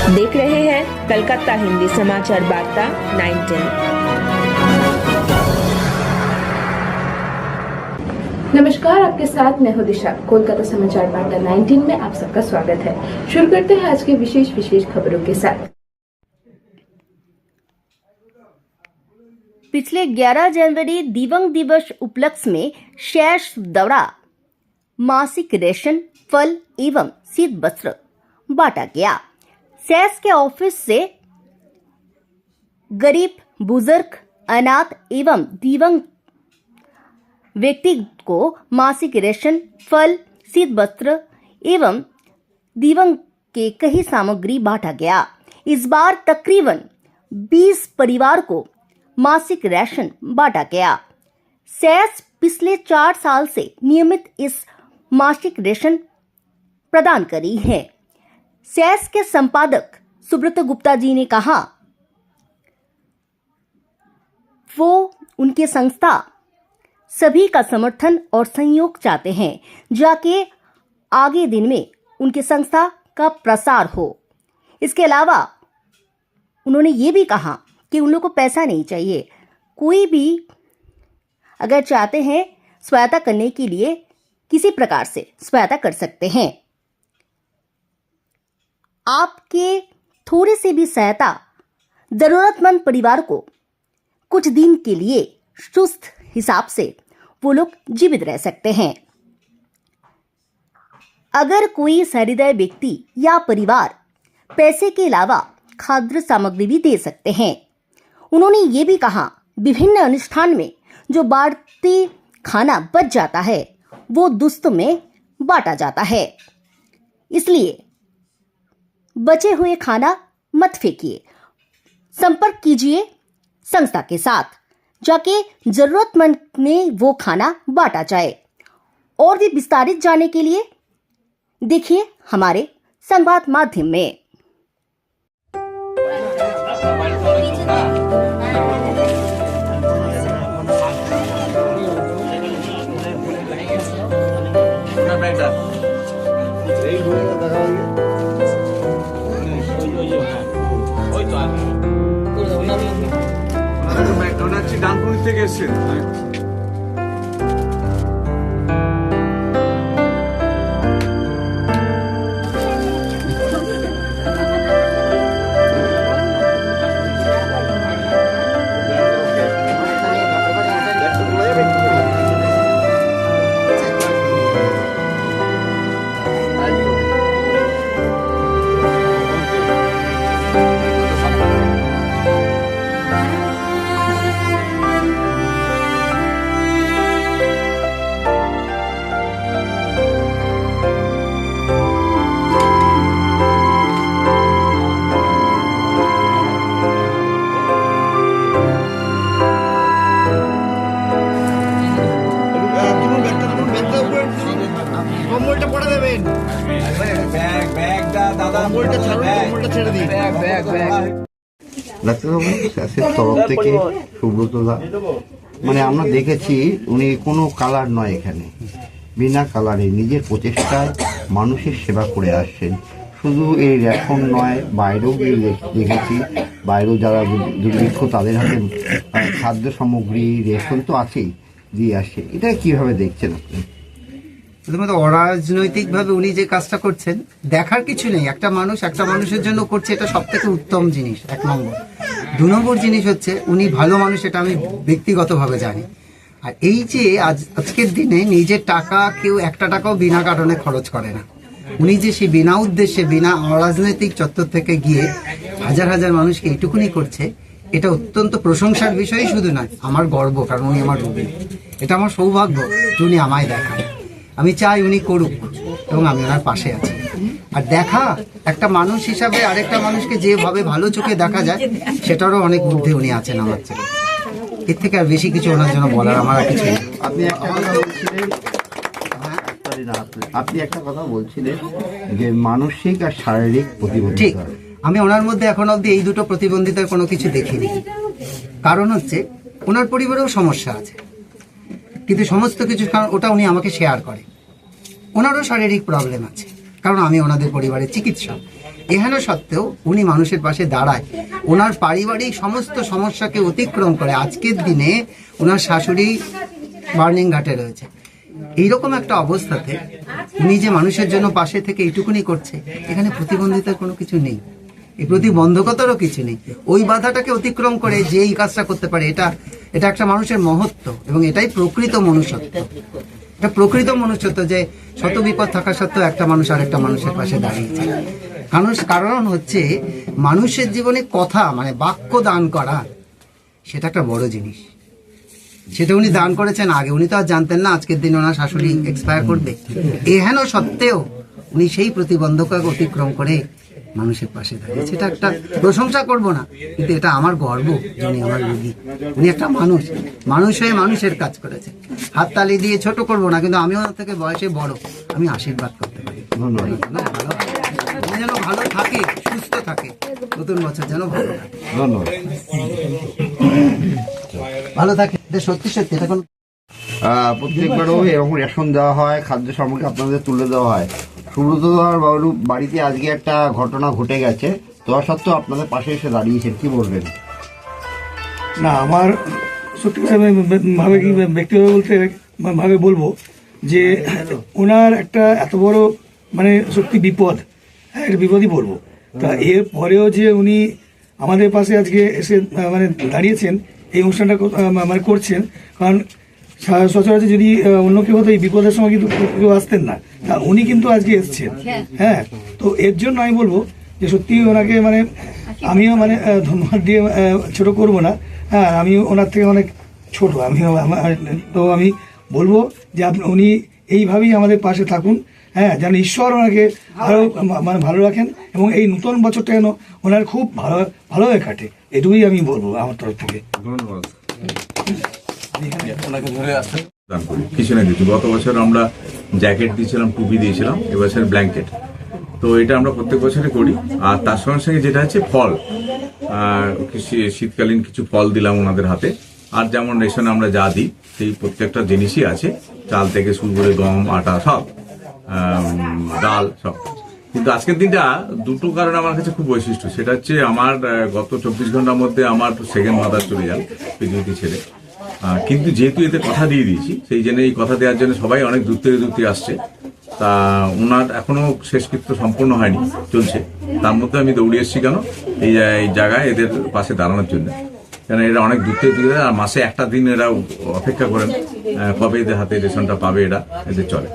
देख रहे हैं कलकत्ता हिंदी समाचार वार्ता 19। नमस्कार, आपके साथ मैं हूं दिशा। कोलकाता समाचार वार्ता 19 में आप सबका स्वागत है। शुरू करते हैं आज के विशेष खबरों के साथ। पिछले 11 जनवरी दिव्यांग दिवस उपलक्ष्य में शेष दौरा मासिक रेशन, फल एवं शीत वस्त्र बांटा गया। सेस के ऑफिस से गरीब, बुजुर्ग, अनाथ एवं दिव्यांग व्यक्ति को मासिक रेशन, फल, शीत वस्त्र एवं दिव्यांग के कई सामग्री बांटा गया। इस बार तकरीबन 20 परिवार को मासिक राशन बांटा गया। सेस पिछले 4 साल से नियमित इस मासिक रेशन प्रदान करी है। सेस के संपादक सुब्रत गुप्ता जी ने कहा, वो उनकी संस्था सभी का समर्थन और सहयोग चाहते हैं, जाके आगे दिन में उनकी संस्था का प्रसार हो। इसके अलावा उन्होंने ये भी कहा कि उन लोगों को पैसा नहीं चाहिए। कोई भी अगर चाहते हैं सहायता करने के लिए किसी प्रकार से सहायता कर सकते हैं। आपके थोड़ी सी भी सहायता जरूरतमंद परिवार को कुछ दिन के लिए सुस्त हिसाब से वो लोग जीवित रह सकते हैं। अगर कोई सहृदय व्यक्ति या परिवार पैसे के अलावा खाद्य सामग्री भी दे सकते हैं। उन्होंने ये भी कहा, विभिन्न अनुष्ठान में जो बाढ़ती खाना बच जाता है वो दुस्त में बांटा जाता है, इसलिए बचे हुए खाना मत फेंकिए। संपर्क कीजिए संस्था के साथ, जाके जरूरतमंद में वो खाना बांटा जाए। और भी विस्तारित जानने के लिए देखिए हमारे संवाद माध्यम में। ডানকুনি থেকে এসেছেন। ডাক্তারবাবু স্যাসের তরফ থেকে সুব্রতদা, মানে আমরা দেখেছি উনি কোনো কালার নয়, এখানে বিনা কালারে নিজের প্রচেষ্টায় মানুষের সেবা করে আসছেন। শুধু এই রেশন নয়, বাইরেও গিয়ে দেখেছি, বাইরেও যারা দুর্ভিক্ষ তাদের হাতে খাদ্য সামগ্রী, রেশন তো আছেই, দিয়ে আসছে। এটা কিভাবে দেখছেন আপনি? প্রথমত অরাজনৈতিকভাবে উনি যে কাজটা করছেন দেখার কিছু নেই। একটা মানুষ একটা মানুষের জন্য করছে, এটা সব থেকে উত্তম জিনিস, 1 নম্বর। 2 নম্বর জিনিস হচ্ছে উনি ভালো মানুষ, এটা আমি ব্যক্তিগতভাবে জানি। আর এই যে আজকের দিনে নিজের টাকা কেউ একটা টাকাও বিনা কারণে খরচ করে না। উনি যে সে বিনা উদ্দেশ্যে, বিনা অরাজনৈতিক চত্বর থেকে গিয়ে হাজার হাজার মানুষকে এইটুকুনি করছে, এটা অত্যন্ত প্রশংসার বিষয়। শুধু নয়, আমার গর্ব, কারণ উনি আমার রোগী। এটা আমার সৌভাগ্য যে উনি আমায় দেখায়। আমি চাই উনি করুক এবং আমি ওনার পাশে আছি। আর দেখা একটা মানুষ হিসাবে আরেকটা মানুষকে যেভাবে ভালো চোখে দেখা যায়, সেটারও অনেক ঊর্ধ্বে উনি আছেন আমার থেকে। এর থেকে আর বেশি কিছু ওনার জন্য বলার আমার কিছু নেই। আপনি একটা কথা বলছিলেন যে মানসিক আর শারীরিক প্রতিবন্ধিতা। ঠিক, আমি ওনার মধ্যে এখন অব্দি এই দুটো প্রতিবন্ধিতার কোনো কিছু দেখিনি। কারণ হচ্ছে ওনার পরিবারেও সমস্যা আছে, কিন্তু সমস্ত কিছু ওটা উনি আমাকে শেয়ার করে। ওনারও শারীরিক প্রবলেম আছে, কারণ আমি ওনাদের পরিবারের চিকিৎসক। এহেন সত্ত্বেও উনি মানুষের পাশে দাঁড়ায়, ওনার পারিবারিক সমস্ত সমস্যাকে অতিক্রম করে আজকের দিনে ওনার শাশুড়ি বার্নিং ঘাটে রয়েছে। এইরকম একটা অবস্থাতে উনি যে মানুষের জন্য পাশে থেকে এইটুকুনি করছে, এখানে প্রতিবন্ধিতার কোনো কিছু নেই, এই প্রতিবন্ধকতারও কিছু নেই। ওই বাধাটাকে অতিক্রম করে যে এই কাজটা করতে পারে, এটা একটা মানুষের মহত্ব, এবং এটাই প্রকৃত মনুষ্যত্ব। এটা প্রকৃত মনুষ্যত্ব যে শত বিপদ থাকা সত্ত্বেও একটা মানুষ আর একটা মানুষের পাশে দাঁড়িয়েছে। কারণ হচ্ছে মানুষের জীবনে কথা মানে বাক্য দান করা, সেটা একটা বড় জিনিস। সেটা উনি দান করেছেন আগে, উনি তো আর জানতেন না আজকের দিনে ওনার শাশুড়ি এক্সপায়ার করবে। এহেন সত্ত্বেও উনি সেই প্রতিবন্ধকতাকে অতিক্রম করে মানুষের পাশে দাঁড়িয়েছে। এটা একটা প্রশংসা করব না, কিন্তু এটা আমার গর্ব যে উনি আমার রোগী, উনি একটা মানুষ হয়ে মানুষের কাজ করেছে। হাততালি দিয়ে ছোট করব না, কিন্তু আমি ওনার থেকে বয়সে বড়, আমি আশীর্বাদ করতে পারি উনি যেন ভালো থাকে, সুস্থ থাকে, নতুন বছর যেন ভালো থাকে। ধন্যবাদ। ভালো থাকে, এটা সত্যি সত্যি, এটা কোনো প্রত্যেকবারও এরকম রেশন দেওয়া হয়, খাদ্য সামগ্রী আপনাদের তুলে দেওয়া হয়। সুব্রতদার বাড়িতে আজকে একটা ঘটনা ঘটে গেছে, তার সত্ত্বেও আপনাদের পাশে এসে দাঁড়িয়েছেন, কি বলবেন? না, আমার সত্যি কথা ভাবে কি ব্যক্তিগত বলতে ভাবে বলবো যে ওনার একটা এত বড় মানে সত্যি বিপদ, একটা বিপদই বলবো। তা এর পরেও যে উনি আমাদের পাশে আজকে এসে মানে দাঁড়িয়েছেন, এই অনুষ্ঠানটা মানে করছেন, কারণ সচরাচর যদি অন্য কেউ হতো এই বিপদের সময় কিন্তু কেউ আসতেন না, তা উনি কিন্তু আজকে এসছেন। হ্যাঁ, তো এর জন্য আমি বলবো যে সত্যি ওনাকে মানে আমিও মানে ধন্যবাদ দিয়ে ছোট করব না। হ্যাঁ, আমি ওনার থেকে অনেক ছোট, তো আমি বলবো যে উনি এইভাবেই আমাদের পাশে থাকুন। হ্যাঁ, যেন ঈশ্বর ওনাকে আরো মানে ভালো রাখেন, এবং এই নতুন বছরটা যেন ওনার খুব ভালোভাবে কাটে, এটুকুই আমি বলবো আমার তরফ থেকে। ধন্যবাদ। ওনাকে ধরে আসতে দান করি কিছু না কিছু। গত বছর আমরা জ্যাকেট দিয়েছিলাম, টুপি দিয়েছিলাম, এবছর ব্ল্যাঙ্কেট। তো এটা আমরা প্রত্যেক বছরই করি। আর তার সঙ্গে সঙ্গে যেটা হচ্ছে ফল, শীতকালীন কিছু ফল দিলাম ওনাদের হাতে। আর যেমন রেশনে আমরা যা দিই সেই প্রত্যেকটা জিনিসই আছে, চাল থেকে শুরু করে গম, আটা, সব ডাল সব। কিন্তু আজকের দিনটা দুটো কারণে আমার কাছে খুব বৈশিষ্ট্য। সেটা হচ্ছে আমার গত 24 ঘন্টার মধ্যে আমার সেকেন্ড মাদার চলে যান, পৃথিবীতে ছেড়ে। কিন্তু যেহেতু এতে কথা দিয়ে দিয়েছি, সেই জন্য এই কথা দেওয়ার জন্য সবাই অনেক দূর থেকে আসছে। তা ওনার এখনো শেষকৃত্য সম্পূর্ণ হয়নি, চলছে। তার মধ্যে আমি দৌড়ে এসেছি কেন এই জায়গায় এদের পাশে দাঁড়ানোর জন্য, কেন এরা অনেক দূর থেকে আর মাসে একটা দিন এরা অপেক্ষা করেন কবে এদের হাতে রেশনটা পাবে, এদের চলে।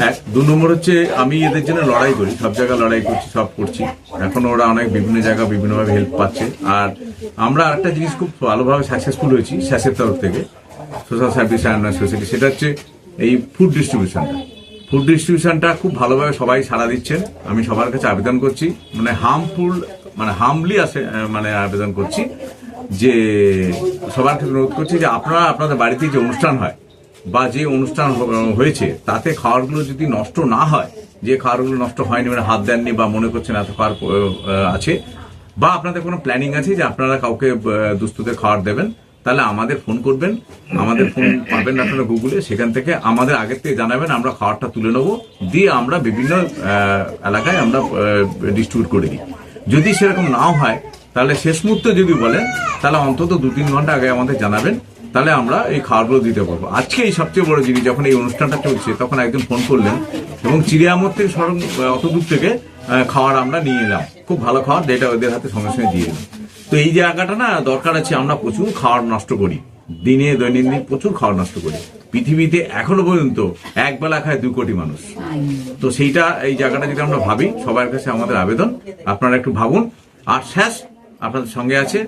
এক, 2 নম্বর হচ্ছে আমি এদের জন্য লড়াই করি, সব জায়গায় লড়াই করছি, সব করছি। এখন ওরা অনেক বিভিন্ন জায়গায় বিভিন্নভাবে হেল্প পাচ্ছে। আর আমরা একটা জিনিস খুব ভালোভাবে সাকসেসফুল হয়েছি স্যাসের তরফ থেকে, সোশ্যাল সার্ভিস অ্যান্ড সোসাইটি, সেটা হচ্ছে এই ফুড ডিস্ট্রিবিউশনটা খুব ভালোভাবে সবাই সাড়া দিচ্ছেন। আমি সবার কাছে আবেদন করছি, হার্মলি আবেদন করছি যে সবার ক্ষেত্রে অনুরোধ করছি যে আপনারা আপনাদের বাড়িতে যে অনুষ্ঠান হয় বা যে অনুষ্ঠান হয়েছে তাতে খাবারগুলো যদি নষ্ট না হয়, যে খাবারগুলো নষ্ট হয়নি মানে হাত দেননি বা মনে করছেন এত খাবার আছে, বা আপনাদের কোনো প্ল্যানিং আছে যে আপনারা কাউকে দুস্থদের খাবার দেবেন, তাহলে আমাদের ফোন করবেন। আমাদের ফোন পাবেন আপনারা গুগলে, সেখান থেকে আমাদের আগের থেকে জানাবেন, আমরা খাবারটা তুলে নেবো, দিয়ে আমরা বিভিন্ন এলাকায় আমরা ডিস্ট্রিবিউট করে দিই। যদি সেরকম নাও হয় তাহলে শেষ মুহূর্তে যদি বলেন তাহলে অন্তত 2-3 ঘন্টা আগে আমাদের জানাবেন, তাহলে আমরা এই খাবারগুলো দিতে পারবো। আজকে এই সবচেয়ে বড় জিনিস, যখন এই অনুষ্ঠানটা চলছে তখন একজন ফোন করলেন এবং চিড়িয়ামোড় থেকে অত দূর থেকে খাবার আমরা নিয়ে এলাম, খুব ভালো খাবার, যেটা ওদের হাতে সঙ্গে সঙ্গে দিয়ে এলাম। তো এই জায়গাটা না দরকার আছে, আমরা প্রচুর খাবার নষ্ট করি, দৈনন্দিন প্রচুর খাবার নষ্ট করি। পৃথিবীতে এখনো পর্যন্ত একবেলা খায় 2 কোটি মানুষ। তো সেইটা, এই জায়গাটা যদি আমরা ভাবি, সবার কাছে আমাদের আবেদন আপনারা একটু ভাবুন। আর শেষ আপনাদের সঙ্গে আছে,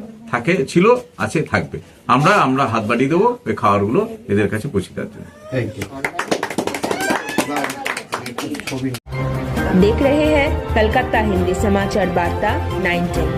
ছিল, আছে, থাকবে। আমরা হাত বাড়িয়ে দেবো ওই খাবারগুলো এদের কাছে পৌঁছে দেওয়ার জন্য। देख रहे हैं कलकत्ता हिंदी समाचार वार्ता 19।